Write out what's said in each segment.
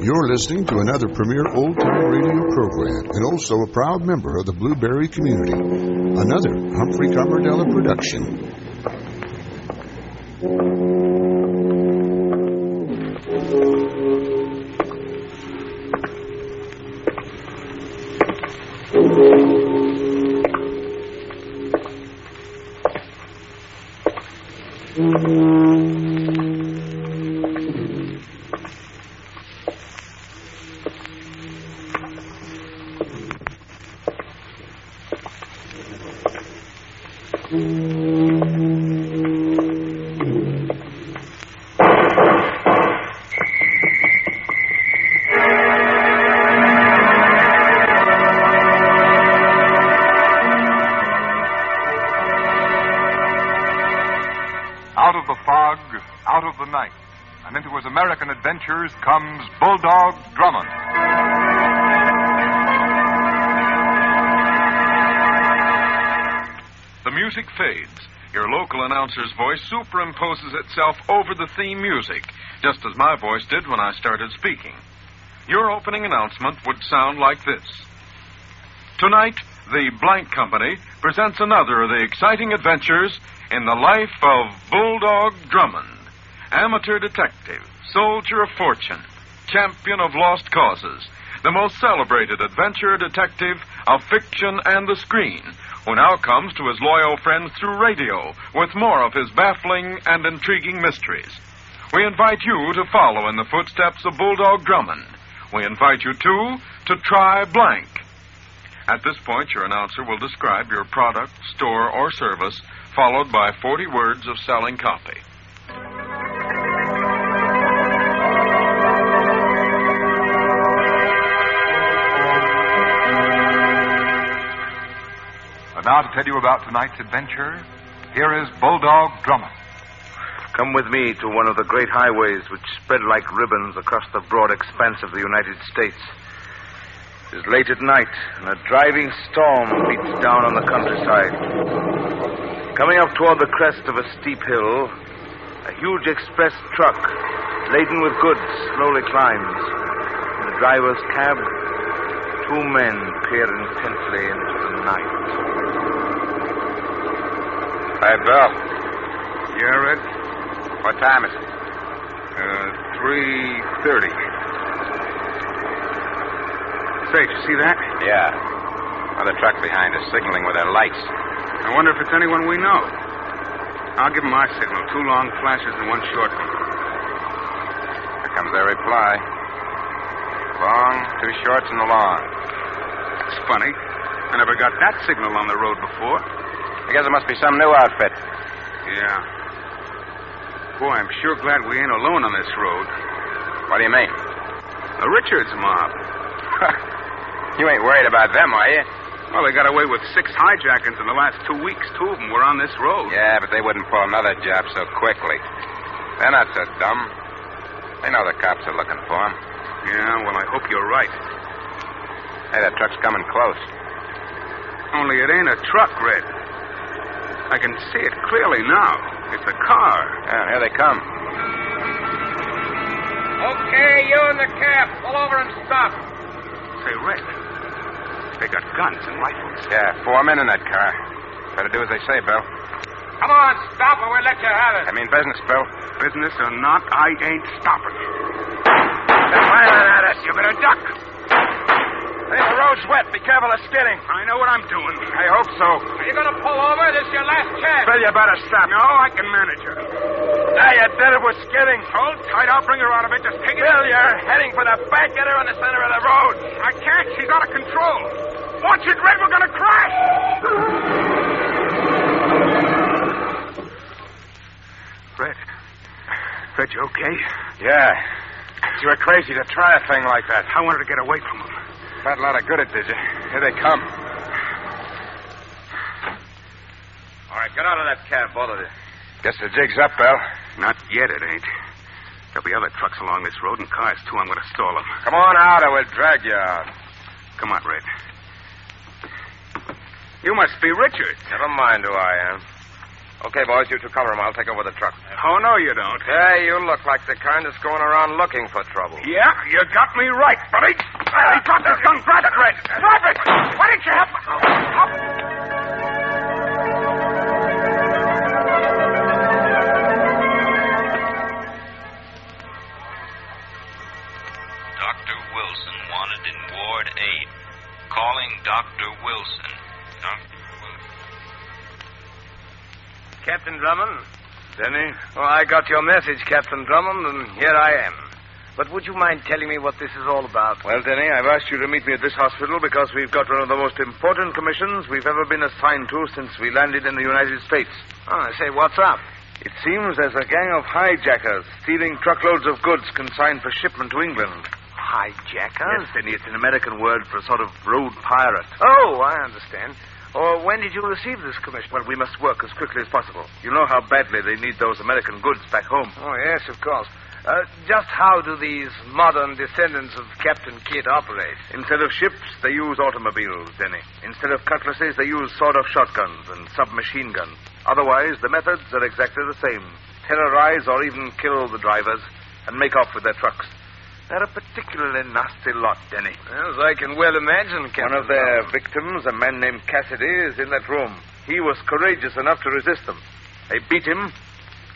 You're listening to another premier old-time radio program and also a proud member of the Blueberry community. Another Humphrey Coverdella production. Out of the fog, out of the night, and into his American adventures comes Bulldog Drummond. The music fades. Your local announcer's voice superimposes itself over the theme music, just as my voice did when I started speaking. Your opening announcement would sound like this. Tonight, the Blank Company presents another of the exciting adventures in the life of Bulldog Drummond, amateur detective, soldier of fortune, champion of lost causes, the most celebrated adventure detective of fiction and the screen, who now comes to his loyal friends through radio with more of his baffling and intriguing mysteries. We invite you to follow in the footsteps of Bulldog Drummond. We invite you, too, to try Blank. At this point, your announcer will describe your product, store, or service, followed by 40 words of selling copy. And now to tell you about tonight's adventure, here is Bulldog Drummond. Come with me to one of the great highways which spread like ribbons across the broad expanse of the United States. It is late at night, and a driving storm beats down on the countryside. Coming up toward the crest of a steep hill, a huge express truck laden with goods slowly climbs. In the driver's cab, two men peer intently into the night. Hey, Bill. Yeah, Red? What time is it? 3:30. Say, did you see that? Yeah. Another truck behind us, signaling with their lights. I wonder if it's anyone we know. I'll give them our signal. 2 long flashes and 1 short one. Here comes their reply. Long, 2 shorts, and a long. It's funny. I never got that signal on the road before. I guess it must be some new outfit. Yeah. Boy, I'm sure glad we ain't alone on this road. What do you mean? The Richards mob. You ain't worried about them, are you? Well, they got away with 6 hijackings in the last 2 weeks. 2 of them were on this road. Yeah, but they wouldn't pull another job so quickly. They're not so dumb. They know the cops are looking for them. Yeah, well, I hope you're right. Hey, that truck's coming close. Only it ain't a truck, Red. I can see it clearly now. It's a car. Yeah, here they come. Okay, you in the cab. Pull over and stop. Say, Red, they got guns and rifles. Yeah, 4 men in that car. Better do as they say, Bill. Come on, stop or we'll let you have it. I mean business, Bill. Business or not, I ain't stopping. They're firing at us. You better duck. Hey, the road's wet. Be careful of skidding. I know what I'm doing. I hope so. Are you going to pull over? This is your last chance. Bill, you better stop. No, I can manage her. Now you did it. We're skidding. Hold tight. I'll bring her out of it. Just take it. Bill, you're heading for the back. Get her in the center of the road. I can't. She's out of control. Watch it, Red. We're going to crash. Red, you okay? Yeah. You were crazy to try a thing like that. I wanted to get away from them. Not a lot of good it did you. Here they come. All right, get out of that cab, both of you. Guess the jig's up, Bill. Not yet, it ain't. There'll be other trucks along this road and cars, too. I'm going to stall them. Come on out or we'll drag you out. Come on, Red. You must be Richards. Never mind who I am. Okay, boys, you two cover him. I'll take over the truck. Oh, no, you don't. Hey, you look like the kind that's going around looking for trouble. Yeah, you got me right, buddy. He dropped his gun. Grab it, Red. Drop it. Why didn't you help me? Dr. Wilson wanted in Ward 8. Calling Dr. Wilson. Dr. Wilson. Captain Drummond? Denny? Oh, I got your message, Captain Drummond, and here I am. But would you mind telling me what this is all about? Well, Denny, I've asked you to meet me at this hospital because we've got one of the most important commissions we've ever been assigned to since we landed in the United States. Oh, I say, what's up? It seems there's a gang of hijackers stealing truckloads of goods consigned for shipment to England. Hijackers? Yes, Denny, it's an American word for a sort of road pirate. Oh, I understand. Or when did you receive this commission? Well, we must work as quickly as possible. You know how badly they need those American goods back home. Oh, yes, of course. Just how do these modern descendants of Captain Kidd operate? Instead of ships, they use automobiles, Denny. Instead of cutlasses, they use sawed-off shotguns and submachine guns. Otherwise, the methods are exactly the same. Terrorize or even kill the drivers and make off with their trucks. They're a particularly nasty lot, Denny. Yes, I can well imagine, Captain. One of their victims, a man named Cassidy, is in that room. He was courageous enough to resist them. They beat him,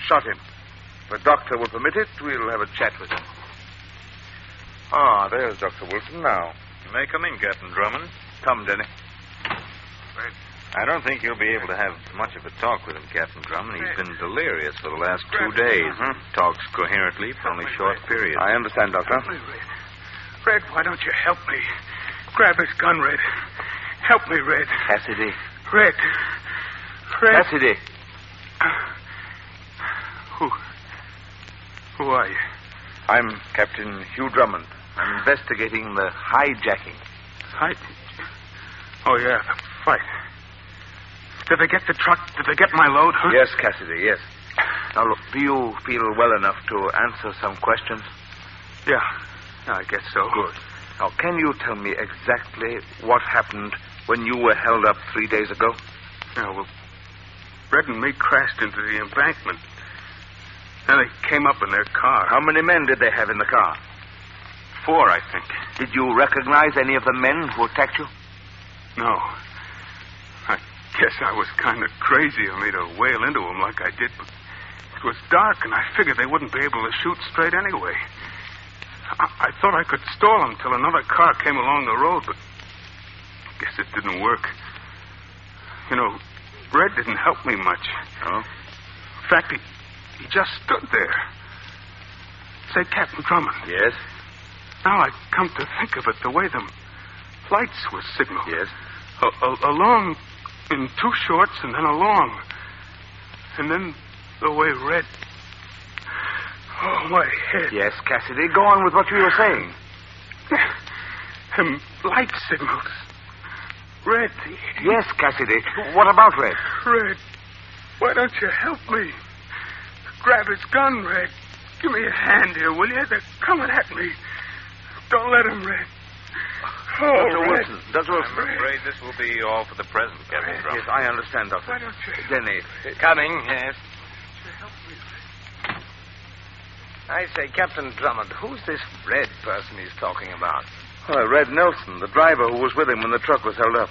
shot him. If the doctor will permit it, we'll have a chat with him. Ah, there's Dr. Wilson now. You may come in, Captain Drummond. Come, Denny. I don't think you'll be able to have much of a talk with him, Captain Drummond. He's been delirious for the last 2 days. Talks coherently for only short periods. I understand, Doctor. Red, why don't you help me? Grab his gun, Red. Help me, Red. Cassidy. Red. Cassidy. Who are you? I'm Captain Hugh Drummond. I'm investigating the hijacking. Oh, yeah, the fight. Did they get the truck? Did they get my load, huh? Yes, Cassidy, yes. Now, look, do you feel well enough to answer some questions? Yeah, I guess so. Good. Now, can you tell me exactly what happened when you were held up 3 days ago? Yeah, well, Red and me crashed into the embankment. Then they came up in their car. How many men did they have in the car? 4, I think. Did you recognize any of the men who attacked you? No. I guess I was kind of crazy of me to wail into them like I did, but it was dark, and I figured they wouldn't be able to shoot straight anyway. I thought I could stall them till another car came along the road, but I guess it didn't work. You know, Red didn't help me much. Oh? In fact, he just stood there. Say, Captain Drummond. Yes? Now I come to think of it, the way them lights were signaled. Yes? A long in 2 shorts and then a long. And then the way Red... Oh, my head. Yes, Cassidy, go on with what you were saying. Light signals. Red. Yes, Cassidy. What about Red? Red, why don't you help me? Grab his gun, Red. Give me a hand here, will you? They're coming at me. Don't let him, Red. Oh, Dr. Red. Wilson. Dr. Wilson. I'm afraid this will be all for the present, Captain Drummond. Yes, I understand, Doctor. Why don't you... Denny. Coming, yes. help me, Red? I say, Captain Drummond, who's this Red person he's talking about? Well, Red Nelson, the driver who was with him when the truck was held up.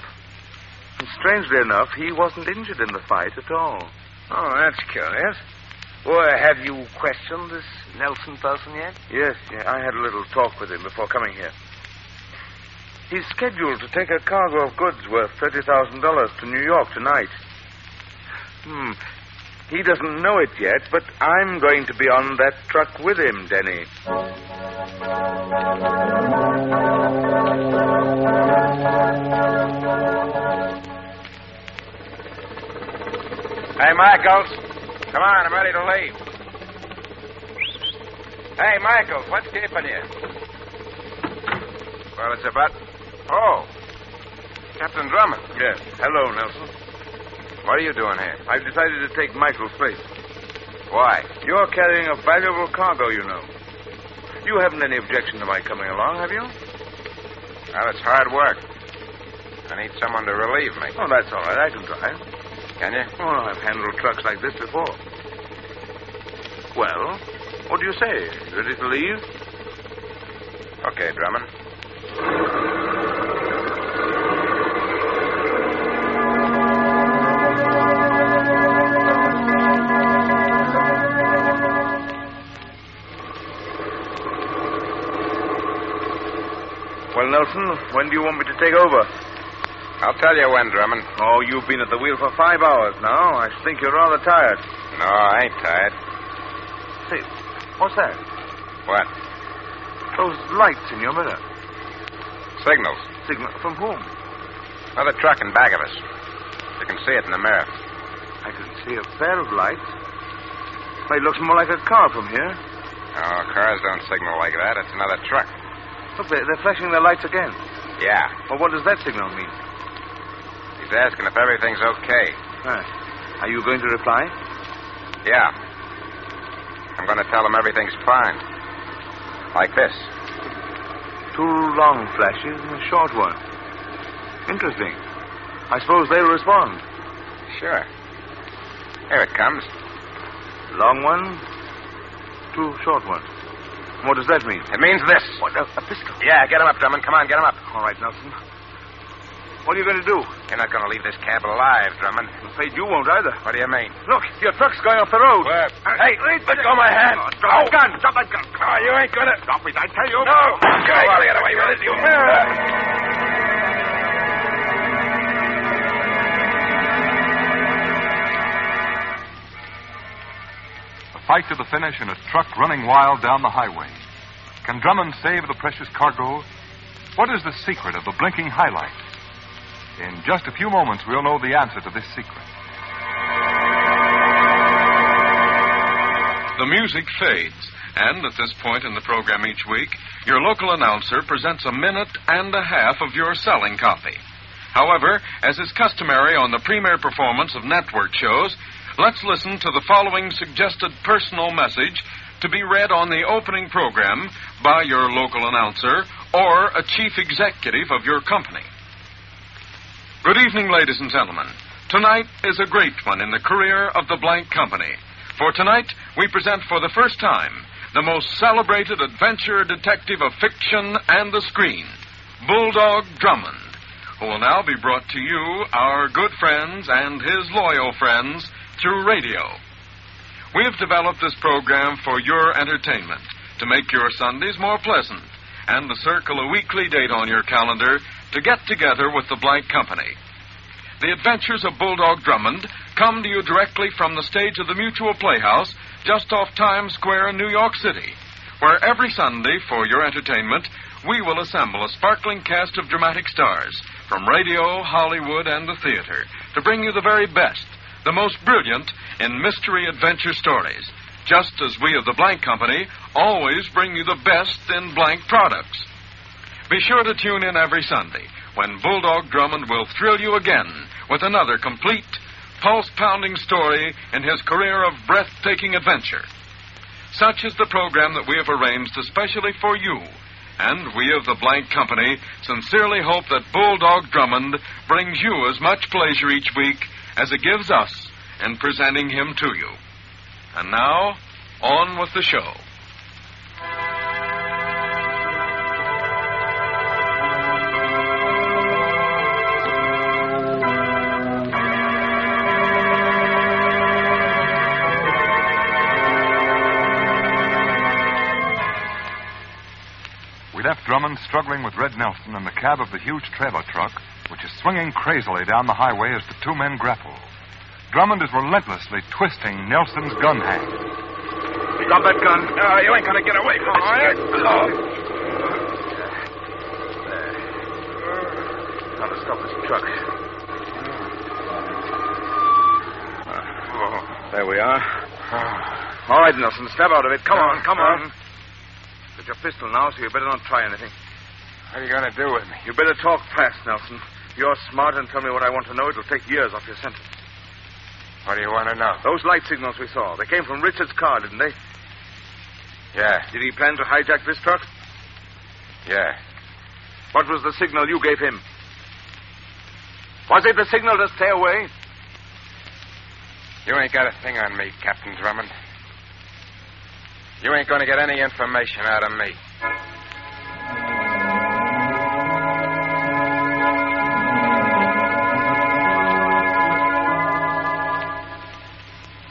And strangely enough, he wasn't injured in the fight at all. Oh, that's curious. Well, have you questioned this Nelson person yet? Yes, I had a little talk with him before coming here. He's scheduled to take a cargo of goods worth $30,000 to New York tonight. He doesn't know it yet, but I'm going to be on that truck with him, Denny. Hey, Michaels. Come on, I'm ready to leave. Hey, Michaels, what's keeping you? Well, it's about... Oh. Captain Drummond. Yes. Hello, Nelson. What are you doing here? I've decided to take Michael's place. Why? You're carrying a valuable cargo, you know. You haven't any objection to my coming along, have you? Well, it's hard work. I need someone to relieve me. Oh, that's all right. I can try. Can you? Oh, I've handled trucks like this before. Well, what do you say? Ready to leave? Okay, Drummond. Well, Nelson, when do you want me to take over? I'll tell you when, Drummond. Oh, you've been at the wheel for 5 hours now. I think you're rather tired. No, I ain't tired. Say, what's that? What? Those lights in your mirror. Signals. Signal from whom? Another truck in back of us. You can see it in the mirror. I can see a pair of lights. It looks more like a car from here. Oh, cars don't signal like that. It's another truck. Look, they're flashing their lights again. Yeah. Well, what does that signal mean? He's asking if everything's okay. Are you going to reply? Yeah. I'm going to tell him everything's fine. Like this. 2 long flashes and a short one. Interesting. I suppose they'll respond. Sure. Here it comes. Long one, 2 short ones. What does that mean? It means this. What, a pistol? Yeah, get him up, Drummond. Come on, get him up. All right, Nelson. What are you going to do? You're not going to leave this cab alive, Drummond. I'm afraid you won't either. What do you mean? Look, your truck's going off the road. Where? Hey, let go of my hand. Drop that gun. Drop that gun. Oh, you ain't going to... Drop it, I tell you. No. Okay. I'll get away with it, you... Fight to the finish in a truck running wild down the highway. Can Drummond save the precious cargo? What is the secret of the blinking highlight? In just a few moments, we'll know the answer to this secret. The music fades, and at this point in the program each week, your local announcer presents a minute and a half of your selling copy. However, as is customary on the premiere performance of network shows, let's listen to the following suggested personal message to be read on the opening program by your local announcer or a chief executive of your company. Good evening, ladies and gentlemen. Tonight is a great one in the career of the blank company. For tonight, we present for the first time the most celebrated adventure detective of fiction and the screen, Bulldog Drummond, who will now be brought to you, our good friends and his loyal friends, through radio. We have developed this program for your entertainment, to make your Sundays more pleasant, and to circle a weekly date on your calendar to get together with the blank company. The Adventures of Bulldog Drummond come to you directly from the stage of the Mutual Playhouse just off Times Square in New York City, where every Sunday, for your entertainment, we will assemble a sparkling cast of dramatic stars from radio, Hollywood, and the theater to bring you the very best, the most brilliant in mystery adventure stories, just as we of the Blank Company always bring you the best in blank products. Be sure to tune in every Sunday when Bulldog Drummond will thrill you again with another complete, pulse-pounding story in his career of breathtaking adventure. Such is the program that we have arranged especially for you, and we of the Blank Company sincerely hope that Bulldog Drummond brings you as much pleasure each week as it gives us in presenting him to you. And now, on with the show. We left Drummond struggling with Red Nelson in the cab of the huge trailer truck, which is swinging crazily down the highway as the 2 men grapple. Drummond is relentlessly twisting Nelson's gun hand. Drop that gun. No, you ain't going to get away from me. Now to stop this truck. There we are. All right, Nelson, step out of it. Come on, come on. Got your pistol now, so you better not try anything. What are you going to do with me? You better talk fast, Nelson. You're smart and tell me what I want to know. It'll take years off your sentence. What do you want to know? Those light signals we saw, they came from Richard's car, didn't they? Yeah. Did he plan to hijack this truck? Yeah. What was the signal you gave him? Was it the signal to stay away? You ain't got a thing on me, Captain Drummond. You ain't going to get any information out of me.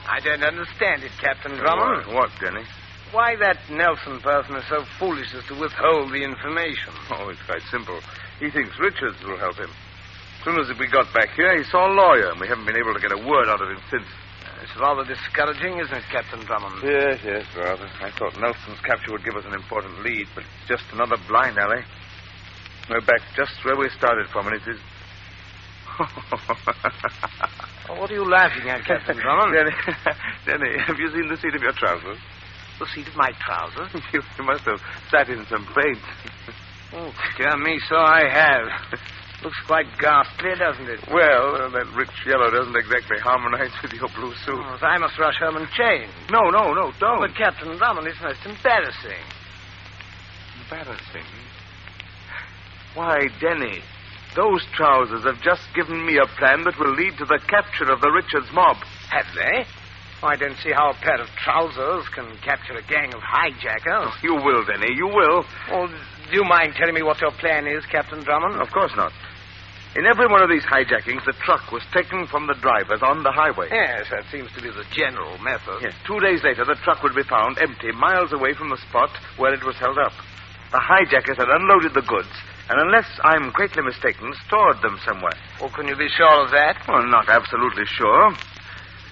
I don't understand it, Captain Drummond. What, Denny? Why that Nelson person is so foolish as to withhold the information. Oh, it's quite simple. He thinks Richards will help him. As soon as we got back here, he saw a lawyer, and we haven't been able to get a word out of him since. It's rather discouraging, isn't it, Captain Drummond? Yes, rather. I thought Nelson's capture would give us an important lead, but it's just another blind alley. We're back just where we started from, and it is... Oh, what are you laughing at, Captain Drummond? Denny, have you seen the seat of your trousers? The seat of my trousers? You must have sat in some paint. Oh, dear me, so I have. Looks quite ghastly, doesn't it? Well, that rich yellow doesn't exactly harmonize with your blue suit. Oh, so I must rush home and change. No, don't. But, Captain Drummond, it's most embarrassing. Embarrassing? Why, Denny, those trousers have just given me a plan that will lead to the capture of the Richards mob. Have they? I don't see how a pair of trousers can capture a gang of hijackers. Oh, you will, Denny, you will. Oh, do you mind telling me what your plan is, Captain Drummond? Of course not. In every one of these hijackings, the truck was taken from the drivers on the highway. Yes, that seems to be the general method. Yes. 2 days later, the truck would be found empty miles away from the spot where it was held up. The hijackers had unloaded the goods, and unless I'm greatly mistaken, stored them somewhere. Oh, can you be sure of that? Well, not absolutely sure.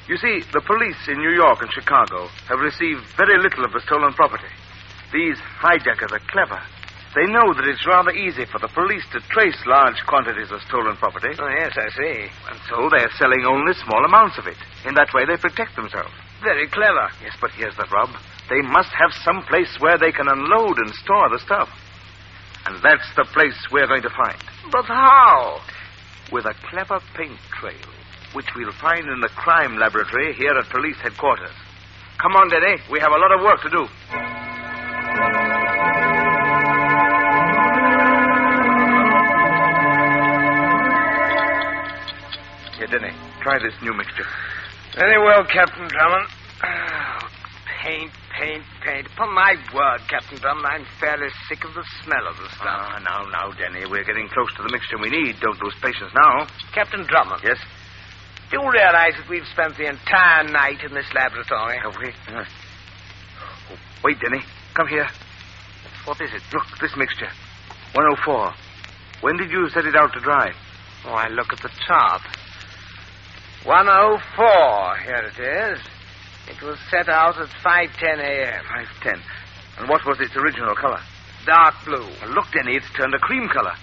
You see, the police in New York and Chicago have received very little of the stolen property. These hijackers are clever. They know that it's rather easy for the police to trace large quantities of stolen property. Oh, yes, I see. And so they're selling only small amounts of it. In that way, they protect themselves. Very clever. Yes, but here's the rub. They must have some place where they can unload and store the stuff. And that's the place we're going to find. But how? With a clever paint trail, which we'll find in the crime laboratory here at police headquarters. Come on, Denny. We have a lot of work to do. Here, Denny, try this new mixture. Very well, Captain Drummond. Oh, paint. Upon my word, Captain Drummond, I'm fairly sick of the smell of the stuff. Now, Denny, we're getting close to the mixture we need. Don't lose patience now. Captain Drummond. Yes? Do you realize that we've spent the entire night in this laboratory? Have we? Wait, Denny. Come here. What is it? Look, this mixture. 104. When did you set it out to dry? Oh, I look at the chart. 104. Here it is. It was set out at 5:10 a.m. 5:10. And what was its original color? Dark blue. Well, look, Denny, it's turned a cream color.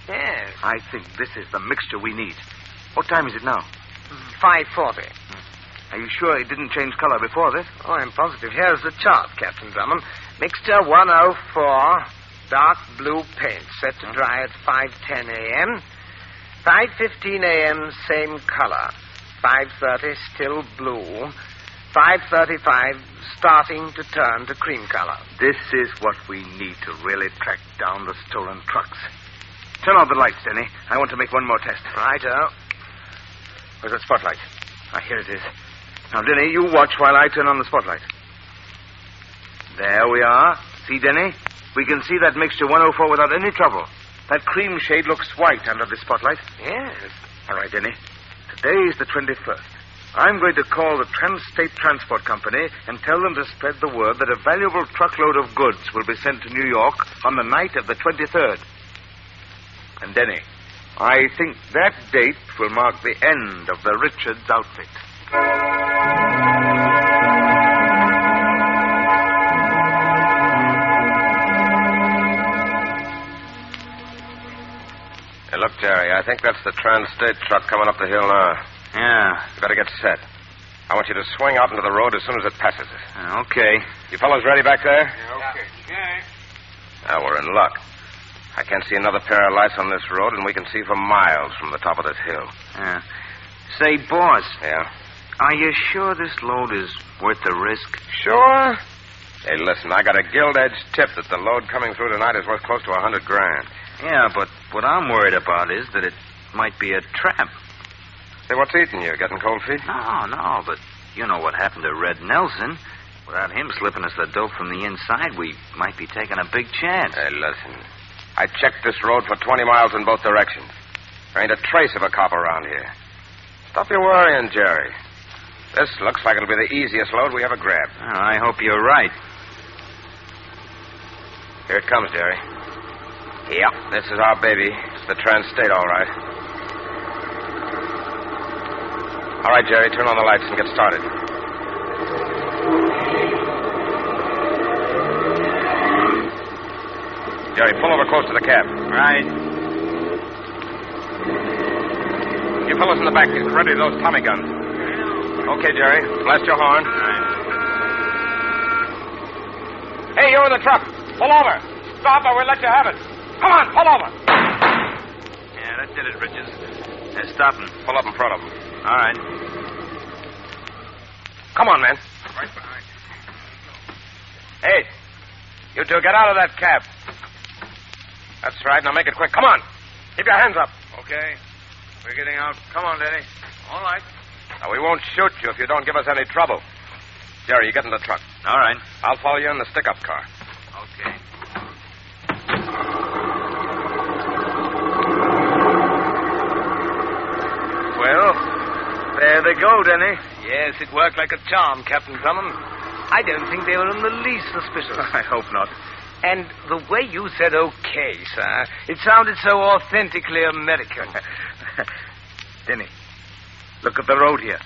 Yes. I think this is the mixture we need. What time is it now? 5:40. Are you sure it didn't change color before this? Oh, I'm positive. Here's the chart, Captain Drummond. Mixture 104, dark blue paint, set to dry at 5:10 a.m. 5:15 a.m., same color. 5:30, still blue. 5:35, starting to turn to cream color. This is what we need to really track down the stolen trucks. Turn on the lights, Denny. I want to make one more test. Righto. Where's that spotlight? Here it is. Now, Denny, you watch while I turn on the spotlight. There we are. See, Denny? We can see that mixture 104 without any trouble. That cream shade looks white under the spotlight. Yes. All right, Denny. Today is the 21st. I'm going to call the Trans-State Transport Company and tell them to spread the word that a valuable truckload of goods will be sent to New York on the night of the 23rd. And, Denny, I think that date will mark the end of the Richards outfit. Hey, look, Jerry, I think that's the Trans-State truck coming up the hill now. Yeah. You better get set. I want you to swing out into the road as soon as it passes it. Okay. You fellows ready back there? Yeah, okay. Now, we're in luck. I can't see another pair of lights on this road, and we can see for miles from the top of this hill. Yeah. Say, boss. Yeah? Are you sure this load is worth the risk? Sure. Hey, listen, I got a gilt-edged tip that the load coming through tonight is worth close to $100,000. Yeah, but what I'm worried about is that it might be a trap. Say, what's eating you? Getting cold feet? No, but You know what happened to Red Nelson. Without him slipping us the dope from the inside, we might be taking a big chance. Hey, listen. I checked this road for 20 miles in both directions. There ain't a trace of a cop around here. Stop your worrying, Jerry. This looks like it'll be the easiest load we ever grabbed. Well, I hope you're right. Here it comes, Jerry. Yep, this is our baby. It's the Trans-State, all right. All right, Jerry, turn on the lights and get started. Jerry, pull over close to the cab. Right. You fellas in the back, get ready those Tommy guns. Okay, Jerry. Blast your horn. Right. Hey, you in the truck. Pull over. Stop or we'll let you have it. Come on, pull over. Yeah, that did it, Richards. They're stopping. Pull up in front of them. All right. Come on, man. Right behind you. Hey, you two get out of that cab. That's right. Now make it quick. Come on. Keep your hands up. Okay. We're getting out. Come on, Denny. All right. Now, we won't shoot you if you don't give us any trouble. Jerry, you get in the truck. All right. I'll follow you in the stick-up car. Okay. Well, there they go, Denny. Yes, it worked like a charm, Captain Drummond. I don't think they were in the least suspicious. I hope not. And the way you said okay, sir, it sounded so authentically American. Denny, look at the road here.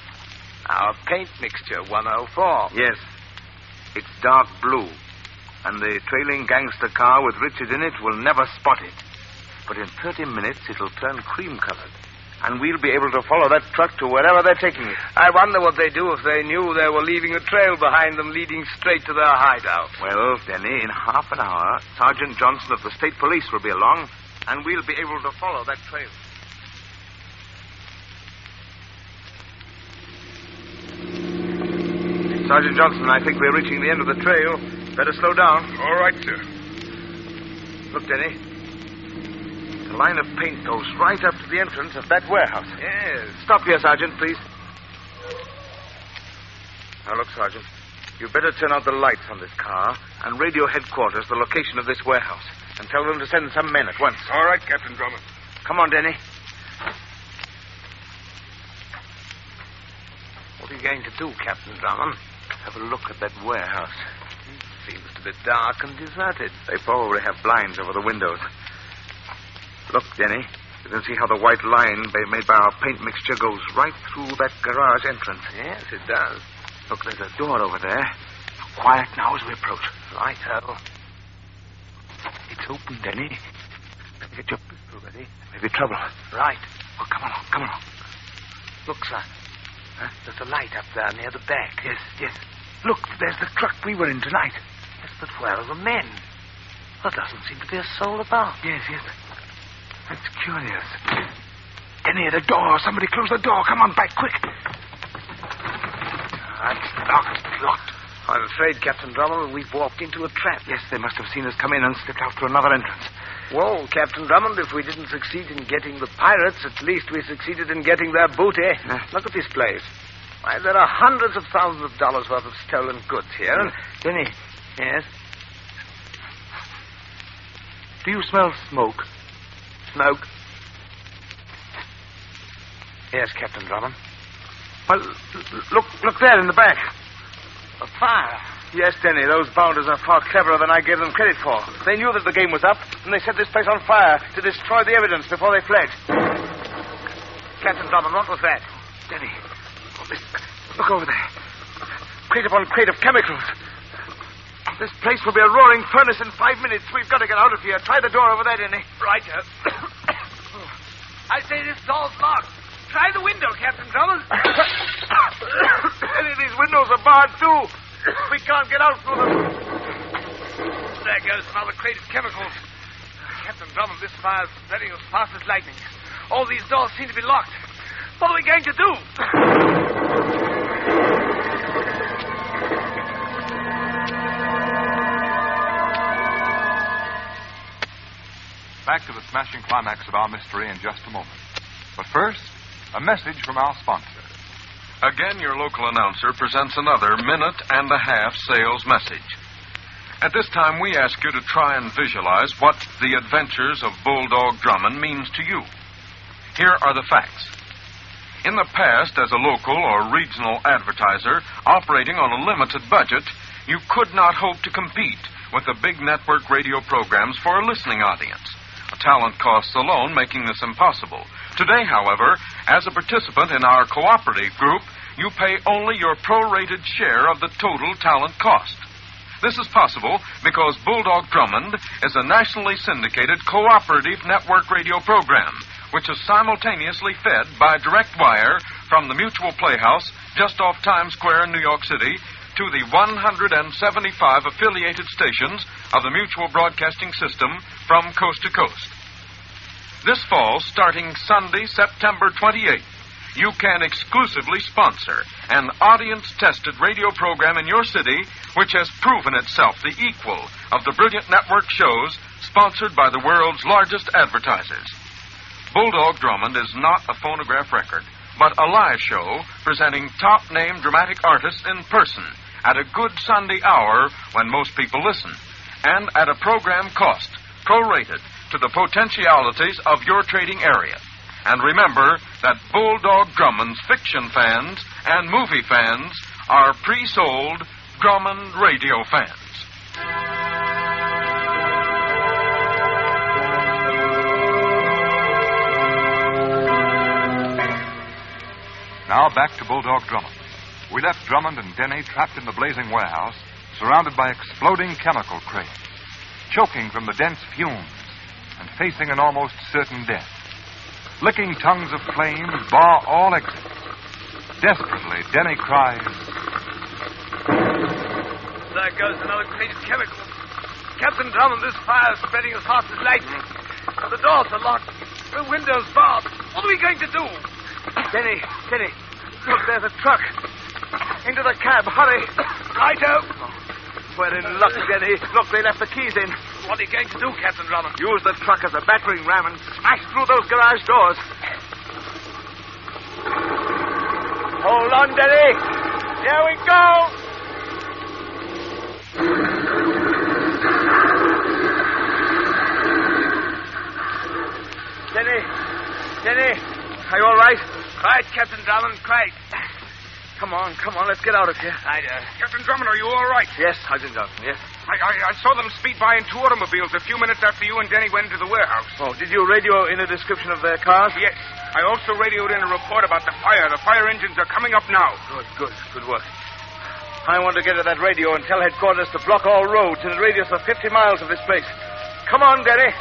Our paint mixture, 104. Yes. It's dark blue. And the trailing gangster car with Richard in it will never spot it. But in 30 minutes, it'll turn cream-colored. And we'll be able to follow that truck to wherever they're taking it. I wonder what they'd do if they knew they were leaving a trail behind them leading straight to their hideout. Well, Denny, in half an hour, Sergeant Johnson of the state police will be along, and we'll be able to follow that trail. Sergeant Johnson, I think we're reaching the end of the trail. Better slow down. All right, sir. Look, Denny. The line of paint goes right up to the entrance of that warehouse. Yes. Stop here, Sergeant, please. Now, look, Sergeant. You'd better turn out the lights on this car and radio headquarters the location of this warehouse and tell them to send some men at once. All right, Captain Drummond. Come on, Denny. What are you going to do, Captain Drummond? Have a look at that warehouse. Seems to be dark and deserted. They probably have blinds over the windows. Look, Denny. You can see how the white line made by our paint mixture goes right through that garage entrance. Yes, it does. Look, there's a door over there. Quiet now as we approach. Righto. It's open, Denny. Better get your pistol ready. Maybe trouble. Right. Oh, come along, come along. Look, sir. Huh? There's a light up there near the back. Yes, yes. Look, there's the truck we were in tonight. Yes, but where are the men? There doesn't seem to be a soul about. Yes, yes. That's curious. Denny, the door. Somebody close the door. Come on, back, quick. It's locked. It's locked. I'm afraid, Captain Drummond, we've walked into a trap. Yes, they must have seen us come in and slipped out through another entrance. Well, Captain Drummond, if we didn't succeed in getting the pirates, at least we succeeded in getting their booty. Look at this place. Why, there are hundreds of thousands of dollars worth of stolen goods here. And Denny. Yes? Do you smell smoke? Smoke? Yes, Captain Drummond. Well, look there in the back. A fire. Yes, Denny, those bounders are far cleverer than I gave them credit for. They knew that the game was up, and they set this place on fire to destroy the evidence before they fled. Captain Drummond, what was that? Denny, look over there. Crate upon crate of chemicals. This place will be a roaring furnace in 5 minutes. We've got to get out of here. Try the door over there, Denny. Right. I say this door's locked. Try the window, Captain Drummond. Denny, these windows are barred, too. We can't get out through them. There goes another crate of chemicals. Captain Drummond, this fire's spreading as fast as lightning. All these doors seem to be locked. What are we going to do? Back to the smashing climax of our mystery in just a moment. But first, a message from our sponsor. Again, your local announcer presents another minute-and-a-half sales message. At this time, we ask you to try and visualize what the adventures of Bulldog Drummond means to you. Here are the facts. In the past, as a local or regional advertiser operating on a limited budget, you could not hope to compete with the big network radio programs for a listening audience. Talent costs alone making this impossible. Today, however, as a participant in our cooperative group, you pay only your prorated share of the total talent cost. This is possible because Bulldog Drummond is a nationally syndicated cooperative network radio program, which is simultaneously fed by direct wire from the Mutual Playhouse just off Times Square in New York City to the 175 affiliated stations of the Mutual Broadcasting System from coast to coast. This fall, starting Sunday, September 28th, you can exclusively sponsor an audience-tested radio program in your city which has proven itself the equal of the brilliant network shows sponsored by the world's largest advertisers. Bulldog Drummond is not a phonograph record, but a live show presenting top-name dramatic artists in person at a good Sunday hour when most people listen, and at a program cost prorated to the potentialities of your trading area. And remember that Bulldog Drummond's fiction fans and movie fans are pre-sold Drummond radio fans. Now back to Bulldog Drummond. We left Drummond and Denny trapped in the blazing warehouse, surrounded by exploding chemical crates, choking from the dense fumes and facing an almost certain death. Licking tongues of flame bar all exits. Desperately, Denny cries, "There goes another crate of chemicals. Captain Drummond, this fire is spreading as fast as lightning. The doors are locked. The windows barred. What are we going to do?" Denny, look, there's a truck. Into the cab, hurry. Righto. We're in luck, Denny. Look, they left the keys in. What are you going to do, Captain Drummond? Use the truck as a battering ram and smash through those garage doors. Hold on, Denny. Here we go. Denny, are you all right? Right, Captain Drummond, right. Come on, let's get out of here. Captain Drummond, are you all right? Yes, Sergeant Johnson, yes. I saw them speed by in two automobiles a few minutes after you and Denny went into the warehouse. Oh, did you radio in a description of their cars? Yes. I also radioed in a report about the fire. The fire engines are coming up now. Good work. I want to get to that radio and tell headquarters to block all roads in a radius of 50 miles of this place. Come on, Denny.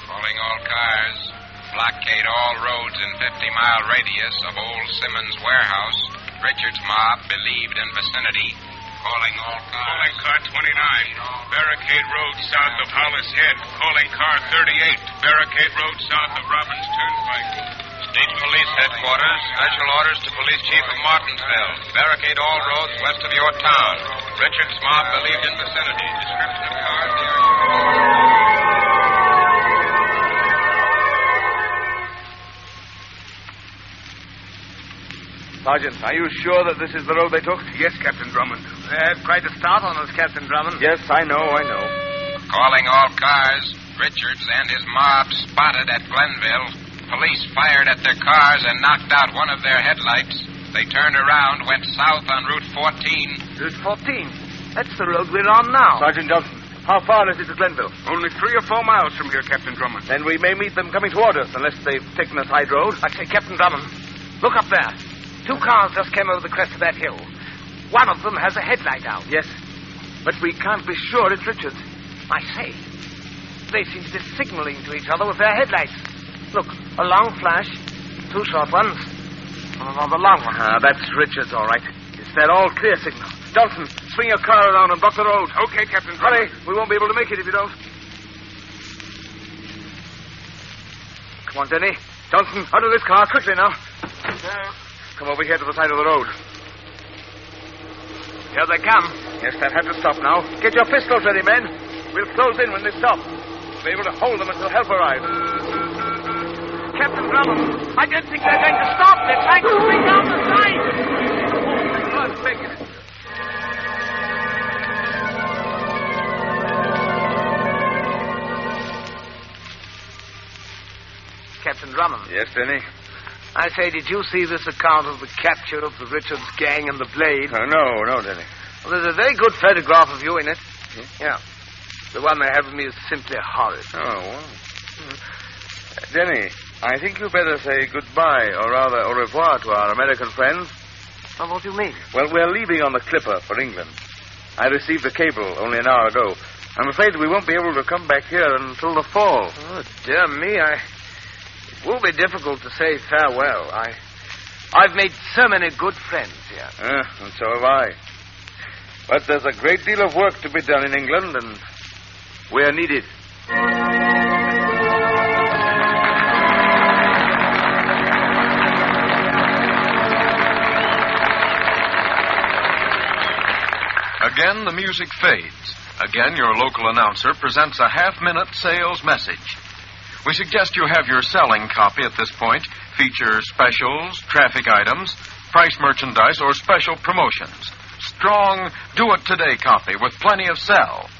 Calling all cars. Blockade all roads in 50-mile radius of Old Simmons Warehouse. Richard's mob believed in vicinity. Calling all cars. Calling car 29. Barricade Road south of Hollis Head. Calling car 38. Barricade Road south of Robbins Turnpike. State Police Headquarters. Special orders to Police Chief of Martinsville. Barricade all roads west of your town. Richard's mob believed in vicinity. Description of cars there. Sergeant, are you sure that this is the road they took? Yes, Captain Drummond. They had quite a start on us, Captain Drummond. Yes, I know. Calling all cars. Richards and his mob spotted at Glenville. Police fired at their cars and knocked out one of their headlights. They turned around, went south on Route 14. Route 14? That's the road we're on now. Sergeant Johnson, how far is it to Glenville? Only 3 or 4 miles from here, Captain Drummond. Then we may meet them coming toward us, unless they've taken a side road. I say, Captain Drummond, look up there. 2 cars just came over the crest of that hill. One of them has a headlight out. Yes, but we can't be sure it's Richards. I say, they seem to be signaling to each other with their headlights. Look, a long flash, 2 short ones, and another long one. That's Richards, all right. It's their all-clear signal. Johnson, swing your car around and block the road. Okay, Captain Drummond. Hurry, we won't be able to make it if you don't. Come on, Denny. Johnson, out of this car, quickly now. Come over here to the side of the road. Here they come. Yes, they'll have to stop now. Get your pistols ready, men. We'll close in when they stop. We'll be able to hold them until help arrives. Captain Drummond. I didn't think they were going to stop. They're trying to bring down the sign. Oh, I'm begging it. Captain Drummond. Yes, Denny? I say, did you see this account of the capture of the Richards gang and the Blade? No, Denny. Well, there's a very good photograph of you in it. Yeah. The one they have of me is simply horrid. Oh, well. Denny, I think you better say goodbye, or rather au revoir to our American friends. Well, what do you mean? Well, we're leaving on the Clipper for England. I received a cable only an hour ago. I'm afraid we won't be able to come back here until the fall. Oh, dear me, It will be difficult to say farewell. I've made so many good friends here. And so have I. But there's a great deal of work to be done in England, and we're needed. Again, the music fades. Again, your local announcer presents a half-minute sales message. We suggest you have your selling copy at this point feature specials, traffic items, price merchandise, or special promotions. Strong, do-it-today copy with plenty of sell.